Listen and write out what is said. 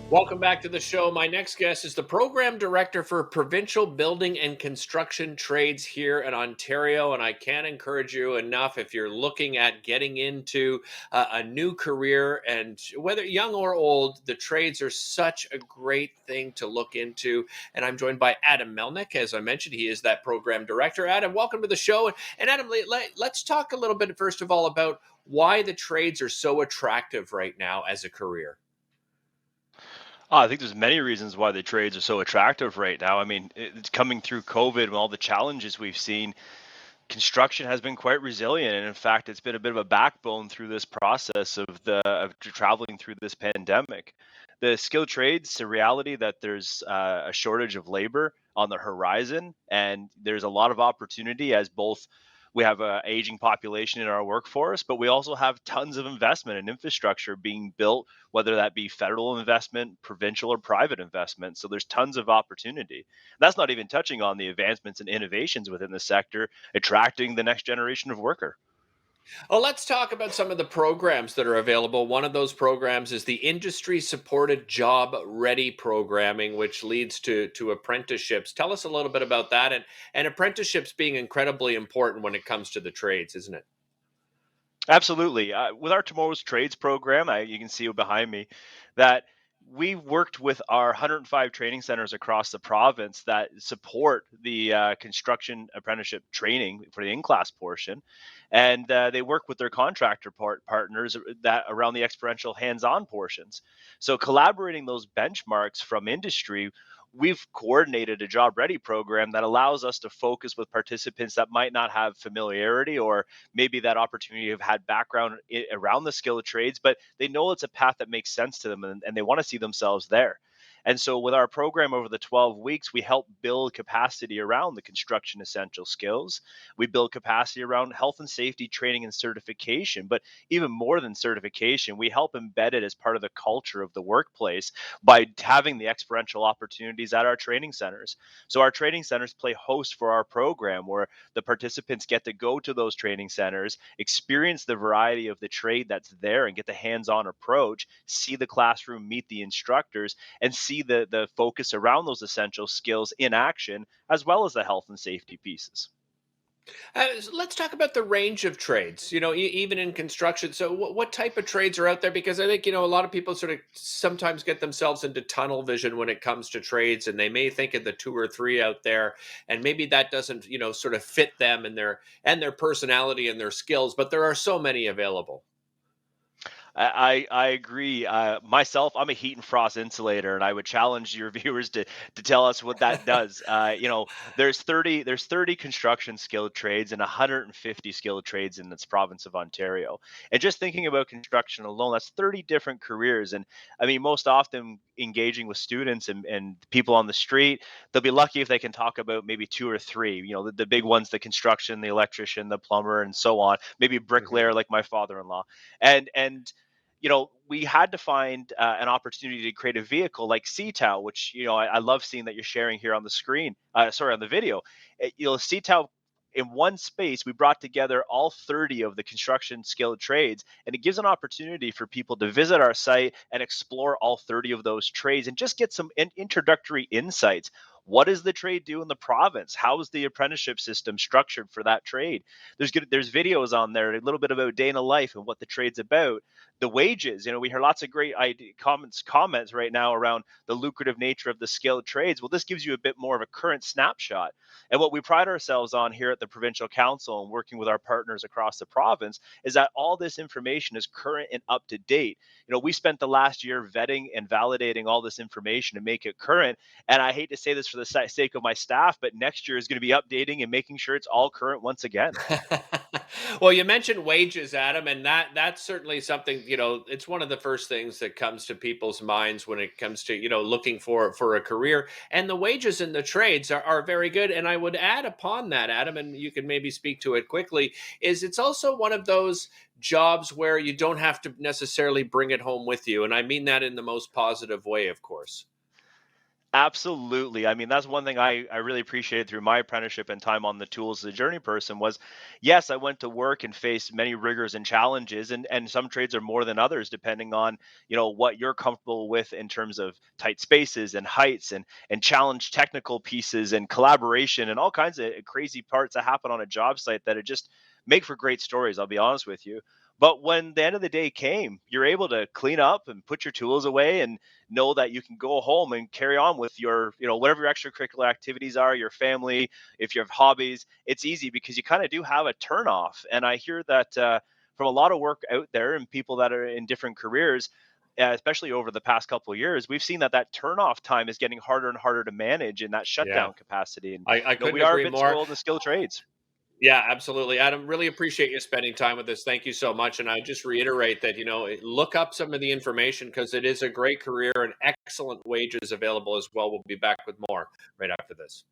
Welcome back to the show. My next guest is the program director for Provincial Building and Construction Trades here in Ontario. And I can't encourage you enough if you're looking at getting into a new career, and whether young or old, the trades are such a great thing to look into. And I'm joined by Adam Melnick. As I mentioned, he is that program director. Adam, welcome to the show. And Adam, let's talk a little bit, first of all, about why the trades are so attractive right now as a career. I think there's many reasons why the trades are so attractive right now. I mean, it's coming through COVID and all the challenges we've seen. Construction has been quite resilient, and in fact, it's been a bit of a backbone through this process of traveling through this pandemic. The skilled trades, a reality that there's a shortage of labor on the horizon, and there's a lot of opportunity as both we have a aging population in our workforce, but we also have tons of investment and infrastructure being built, whether that be federal investment, provincial or private investment. So there's tons of opportunity. That's not even touching on the advancements and innovations within the sector, attracting the next generation of worker. Well, let's talk about some of the programs that are available. One of those programs is the industry supported job ready programming, which leads to apprenticeships. Tell us a little bit about that, and apprenticeships being incredibly important when it comes to the trades, isn't it? Absolutely. With our Tomorrow's Trades program, you can see behind me that we worked with our 105 training centers across the province that support the construction apprenticeship training for the in-class portion, and they work with their contractor partners that around the experiential hands-on portions. So collaborating those benchmarks from industry, we've coordinated a job ready program that allows us to focus with participants that might not have familiarity or maybe that opportunity have had background around the skill of trades, but they know it's a path that makes sense to them, and they want to see themselves there. And so, with our program over the 12 weeks, we help build capacity around the construction essential skills. We build capacity around health and safety training and certification. But even more than certification, we help embed it as part of the culture of the workplace by having the experiential opportunities at our training centers. So, our training centers play host for our program where the participants get to go to those training centers, experience the variety of the trade that's there, and get the hands-on approach, see the classroom, meet the instructors, and see the focus around those essential skills in action, as well as the health and safety pieces. Let's talk about the range of trades. Even in construction. So, what type of trades are out there? Because I think a lot of people sort of sometimes get themselves into tunnel vision when it comes to trades, and they may think of the two or three out there, and maybe that doesn't sort of fit them and their personality and their skills. But there are so many available. I agree. Myself, I'm a heat and frost insulator, and I would challenge your viewers to tell us what that does. There's 30 construction skilled trades and 150 skilled trades in this province of Ontario. And just thinking about construction alone, that's 30 different careers. And I mean, most often engaging with students and people on the street, they'll be lucky if they can talk about maybe two or three. The big ones: the construction, the electrician, the plumber, and so on. Maybe Mhm. bricklayer, like my father-in-law, and we had to find an opportunity to create a vehicle like CTOW, which I love seeing that you're sharing here on the screen. Sorry, on the video. CTOW, in one space, we brought together all 30 of the construction skilled trades, and it gives an opportunity for people to visit our site and explore all 30 of those trades and just get some introductory insights. What does the trade do in the province? How is the apprenticeship system structured for that trade? There's videos on there, a little bit about day in a life and what the trade's about. The wages, we hear lots of great comments right now around the lucrative nature of the skilled trades. Well, this gives you a bit more of a current snapshot. And what we pride ourselves on here at the Provincial Council and working with our partners across the province is that all this information is current and up to date. We spent the last year vetting and validating all this information to make it current. And I hate to say this for the sake of my staff, but next year is going to be updating and making sure it's all current once again. Well, you mentioned wages, Adam, and that's certainly something, it's one of the first things that comes to people's minds when it comes to, looking for a career. And the wages in the trades are very good. And I would add upon that, Adam, and you can maybe speak to it quickly, is it's also one of those jobs where you don't have to necessarily bring it home with you. And I mean that in the most positive way, of course. Absolutely. I mean, that's one thing I really appreciated through my apprenticeship and time on the tools as a journey person was, yes, I went to work and faced many rigors and challenges, and some trades are more than others depending on, what you're comfortable with in terms of tight spaces and heights and challenge technical pieces and collaboration and all kinds of crazy parts that happen on a job site that it just make for great stories, I'll be honest with you. But when the end of the day came, you're able to clean up and put your tools away and know that you can go home and carry on with your, whatever your extracurricular activities are, your family, if you have hobbies. It's easy because you kind of do have a turn off. And I hear that from a lot of work out there and people that are in different careers, especially over the past couple of years, we've seen that that turn off time is getting harder and harder to manage in that Yeah, shutdown capacity. And, I couldn't we are a agree bit more. spoiled in the skilled trades. Yeah, absolutely. Adam, really appreciate you spending time with us. Thank you so much. And I just reiterate that, look up some of the information because it is a great career and excellent wages available as well. We'll be back with more right after this.